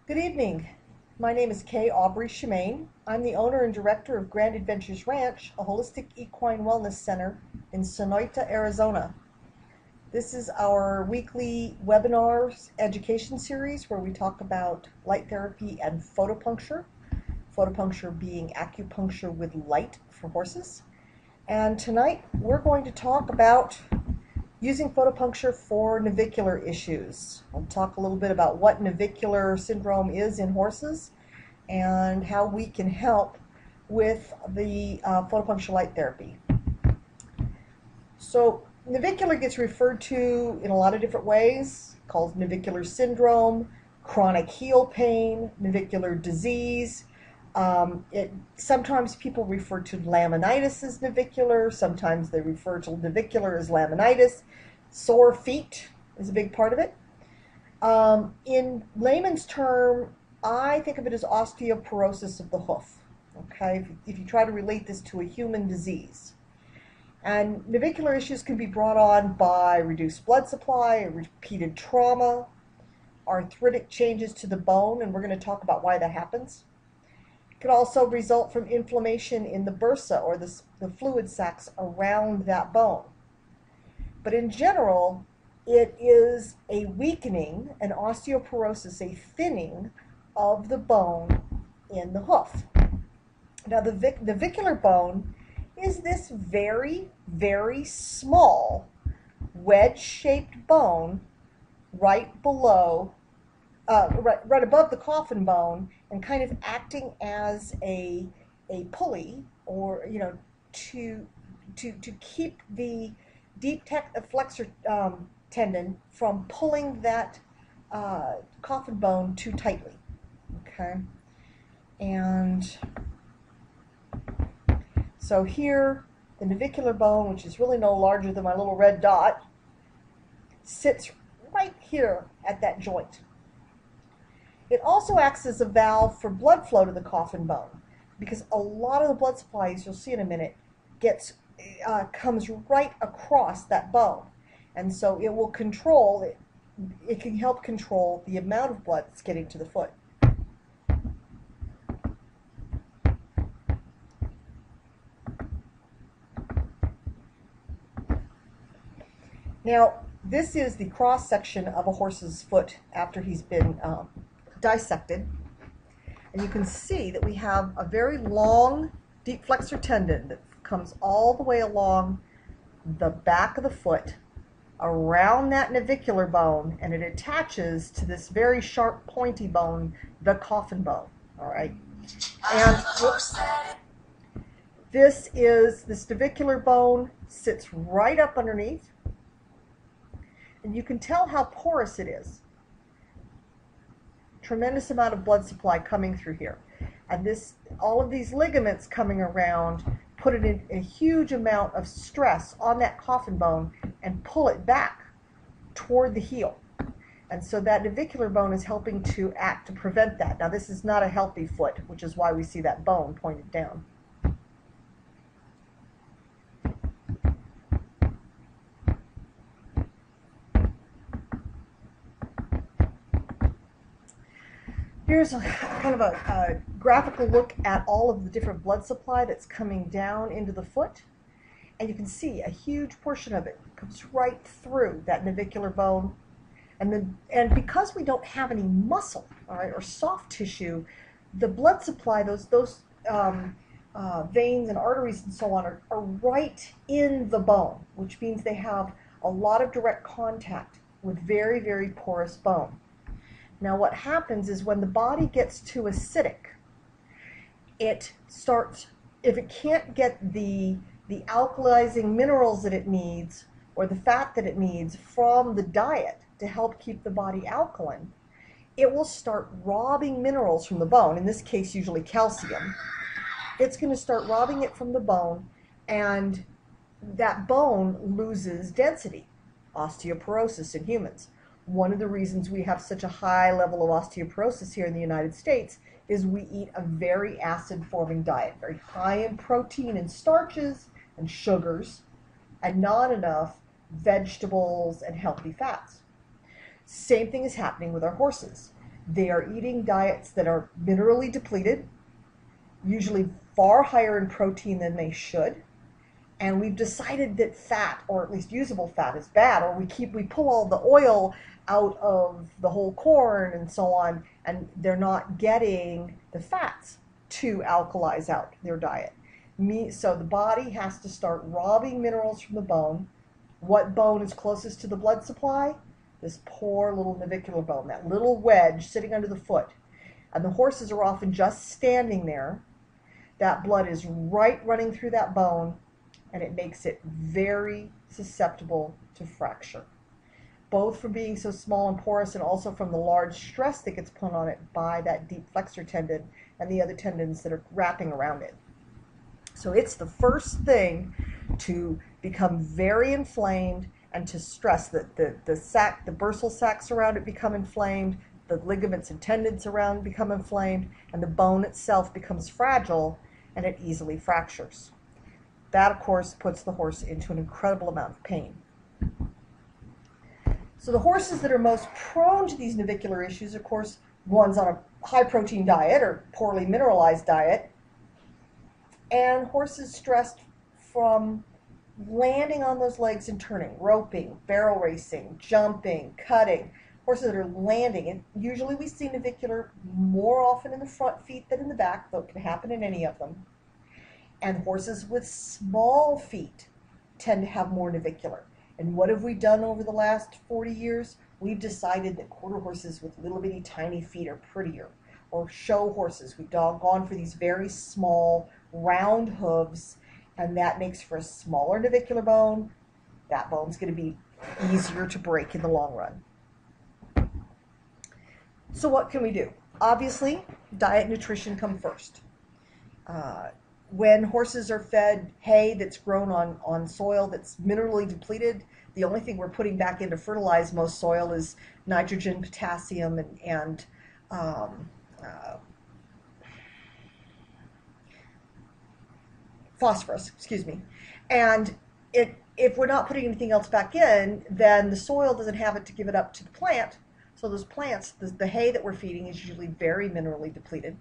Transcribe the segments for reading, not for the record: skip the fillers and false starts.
Good evening. My name is Kay Aubrey Shemaine. I'm the owner and director of Grand Adventures Ranch, a holistic equine wellness center in Sonoita, Arizona. This is our weekly webinars education series where we talk about light therapy and photopuncture. Photopuncture being acupuncture with light for horses. And tonight we're going to talk about using photopuncture for navicular issues. I'll talk a little bit about what navicular syndrome is in horses and how we can help with the photopuncture light therapy. So navicular gets referred to in a lot of different ways, called navicular syndrome, chronic heel pain, navicular disease. Sometimes people refer to laminitis as navicular. Sometimes they refer to navicular as laminitis. Sore feet is a big part of it. In layman's term, I think of it as osteoporosis of the hoof. Okay, if you try to relate this to a human disease. And navicular issues can be brought on by reduced blood supply, repeated trauma, arthritic changes to the bone, and we're going to talk about why that happens. It could also result from inflammation in the bursa, or the fluid sacs around that bone. But in general, it is a weakening, an osteoporosis, a thinning of the bone in the hoof. Now, the navicular bone is this very, very small wedge-shaped bone right below, right above the coffin bone, and kind of acting as a pulley, or to keep the deep flexor tendon from pulling that coffin bone too tightly. Okay, and so here the navicular bone, which is really no larger than my little red dot, sits right here at that joint. It also acts as a valve for blood flow to the coffin bone, because a lot of the blood supply, as you'll see in a minute, comes right across that bone. And so it will control, it can help control the amount of blood that's getting to the foot. Now, this is the cross section of a horse's foot after he's been dissected, and you can see that we have a very long deep flexor tendon that comes all the way along the back of the foot around that navicular bone, and it attaches to this very sharp pointy bone, the coffin bone. All right, and this navicular bone sits right up underneath, and you can tell how porous it is. Tremendous amount of blood supply coming through here, and all of these ligaments coming around put a huge amount of stress on that coffin bone and pull it back toward the heel, and so that navicular bone is helping to act to prevent that. Now, this is not a healthy foot, which is why we see that bone pointed down. Here's kind of a graphical look at all of the different blood supply that's coming down into the foot. And you can see a huge portion of it comes right through that navicular bone. And because we don't have any muscle, all right, or soft tissue, the blood supply, those veins and arteries and so on are right in the bone, which means they have a lot of direct contact with very, very porous bone. Now, what happens is when the body gets too acidic, it starts, if it can't get the alkalizing minerals that it needs, or the fat that it needs from the diet to help keep the body alkaline, it will start robbing minerals from the bone, in this case usually calcium. It's going to start robbing it from the bone, and that bone loses density, osteoporosis in humans. One of the reasons we have such a high level of osteoporosis here in the United States is we eat a very acid-forming diet, very high in protein and starches and sugars, and not enough vegetables and healthy fats. Same thing is happening with our horses. They are eating diets that are minerally depleted, usually far higher in protein than they should. And we've decided that fat, or at least usable fat, is bad, or we pull all the oil out of the whole corn and so on, and they're not getting the fats to alkalize out their diet. So the body has to start robbing minerals from the bone. What bone is closest to the blood supply? This poor little navicular bone, that little wedge sitting under the foot. And the horses are often just standing there. That blood is right running through that bone, and it makes it very susceptible to fracture, both from being so small and porous and also from the large stress that gets put on it by that deep flexor tendon and the other tendons that are wrapping around it. So it's the first thing to become very inflamed and to stress that the bursal sacs around it become inflamed, the ligaments and tendons around become inflamed, and the bone itself becomes fragile and it easily fractures. That, of course, puts the horse into an incredible amount of pain. So the horses that are most prone to these navicular issues, of course, one's on a high-protein diet or poorly mineralized diet, and horses stressed from landing on those legs and turning, roping, barrel racing, jumping, cutting. Horses that are landing, and usually we see navicular more often in the front feet than in the back, though it can happen in any of them. And horses with small feet tend to have more navicular. And what have we done over the last 40 years? We've decided that quarter horses with little bitty tiny feet are prettier. Or show horses. We've gone for these very small round hooves, and that makes for a smaller navicular bone. That bone's going to be easier to break in the long run. So what can we do? Obviously, diet and nutrition come first. When horses are fed hay that's grown on soil that's minerally depleted, the only thing we're putting back in to fertilize most soil is nitrogen, potassium, and phosphorus, excuse me. And if we're not putting anything else back in, then the soil doesn't have it to give it up to the plant. So those plants, the hay that we're feeding is usually very minerally depleted.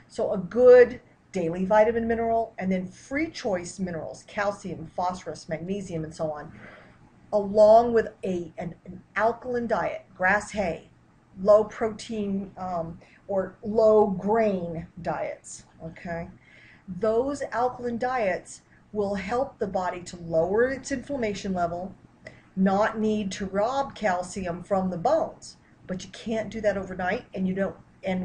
So a good daily vitamin mineral, and then free choice minerals, calcium, phosphorus, magnesium, and so on, along with an alkaline diet, grass hay, low protein or low grain diets, okay? Those alkaline diets will help the body to lower its inflammation level, not need to rob calcium from the bones. But you can't do that overnight, and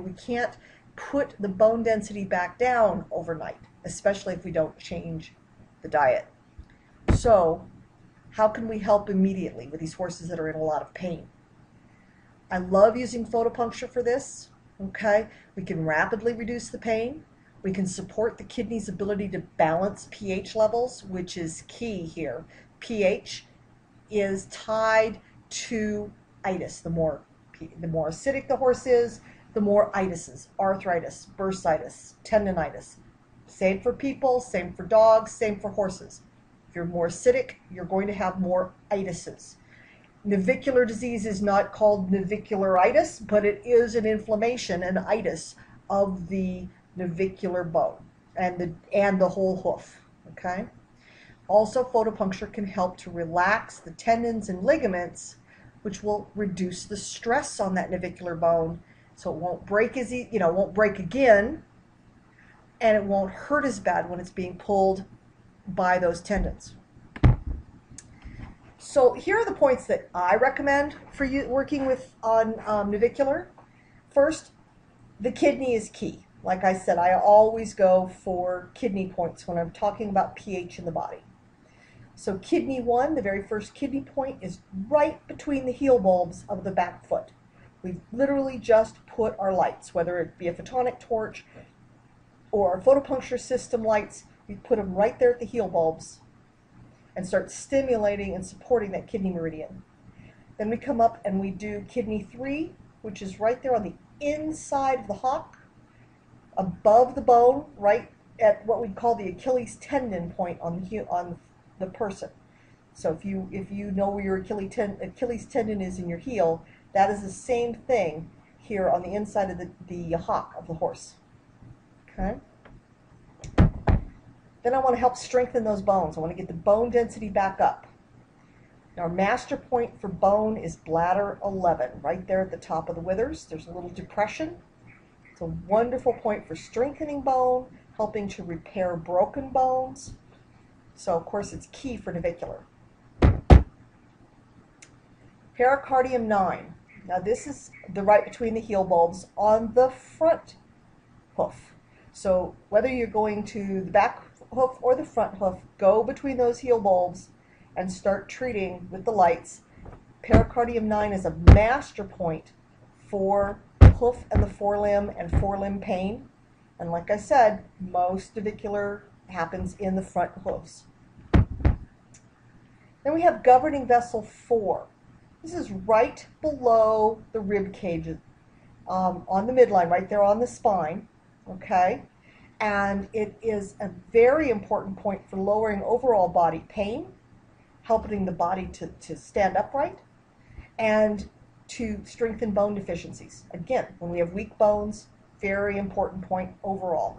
we can't put the bone density back down overnight, especially if we don't change the diet. So how can we help immediately with these horses that are in a lot of pain? I love using photopuncture for this, okay? We can rapidly reduce the pain. We can support the kidney's ability to balance pH levels, which is key here. pH is tied to itis. The more acidic the horse is, the more itises, arthritis, bursitis, tendinitis. Same for people, same for dogs, same for horses. If you're more acidic, you're going to have more itises. Navicular disease is not called navicularitis, but it is an inflammation, an itis of the navicular bone and the whole hoof, okay? Also, photopuncture can help to relax the tendons and ligaments, which will reduce the stress on that navicular bone, so it won't break won't break again, and it won't hurt as bad when it's being pulled by those tendons. So here are the points that I recommend for you working with on navicular. First, the kidney is key. Like I said, I always go for kidney points when I'm talking about pH in the body. So kidney 1, the very first kidney point, is right between the heel bulbs of the back foot. We've literally just put our lights, whether it be a photonic torch or our photopuncture system lights, we put them right there at the heel bulbs and start stimulating and supporting that kidney meridian. Then we come up and we do kidney 3, which is right there on the inside of the hock, above the bone, right at what we call the Achilles tendon point on the person. So if you know where your Achilles tendon is in your heel, that is the same thing here on the inside of the hock of the horse. Okay. Then I want to help strengthen those bones. I want to get the bone density back up. Our master point for bone is bladder 11, right there at the top of the withers. There's a little depression. It's a wonderful point for strengthening bone, helping to repair broken bones. So, of course, it's key for navicular. Pericardium 9. Now, this is the right between the heel bulbs on the front hoof. So, whether you're going to the back hoof or the front hoof, go between those heel bulbs and start treating with the lights. Pericardium 9 is a master point for hoof and the forelimb pain. And like I said, most navicular happens in the front hooves. Then we have governing vessel 4. This is right below the rib cage, on the midline, right there on the spine. Okay? And it is a very important point for lowering overall body pain, helping the body to stand upright, and to strengthen bone deficiencies. Again, when we have weak bones, very important point overall.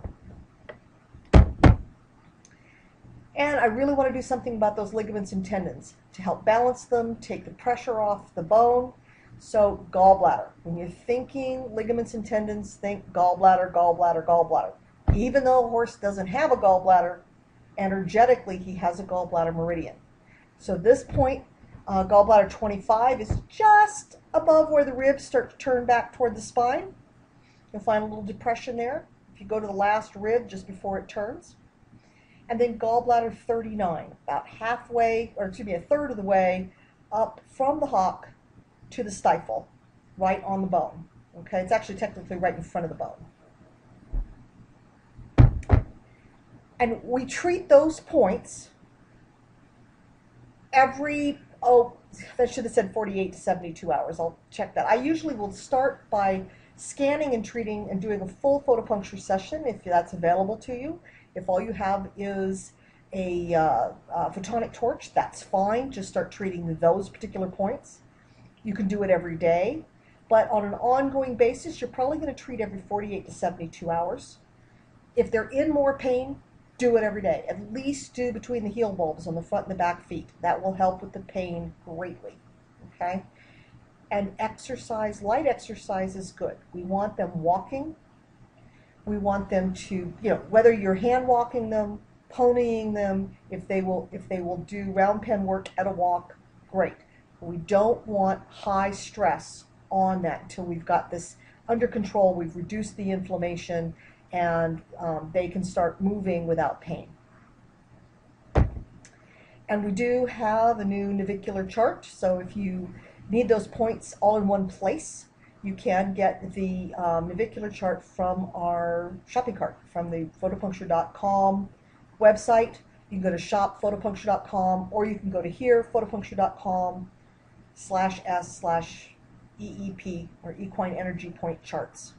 And I really want to do something about those ligaments and tendons to help balance them, take the pressure off the bone. So gallbladder. When you're thinking ligaments and tendons, think gallbladder, gallbladder, gallbladder. Even though a horse doesn't have a gallbladder, energetically he has a gallbladder meridian. So this point, gallbladder 25, is just above where the ribs start to turn back toward the spine. You'll find a little depression there if you go to the last rib just before it turns. And then gallbladder 39, about halfway, or excuse me, a third of the way up from the hock to the stifle, right on the bone. Okay, it's actually technically right in front of the bone. And we treat those points every, that should have said 48 to 72 hours. I'll check that. I usually will start by scanning and treating and doing a full photopuncture session if that's available to you. If all you have is a photonic torch, that's fine. Just start treating those particular points. You can do it every day, but on an ongoing basis, you're probably going to treat every 48 to 72 hours. If they're in more pain, do it every day. At least do between the heel bulbs on the front and the back feet. That will help with the pain greatly. Okay? And exercise, light exercise is good. We want them walking. We want them to, whether you're hand walking them, ponying them, if they will do round pen work at a walk, great. We don't want high stress on that until we've got this under control. We've reduced the inflammation, and they can start moving without pain. And we do have a new navicular chart, so if you need those points all in one place, you can get the navicular chart from our shopping cart, from the photopuncture.com website. You can go to shop.photopuncture.com, or you can go to here, photopuncture.com/s/EEP, or equine energy point charts.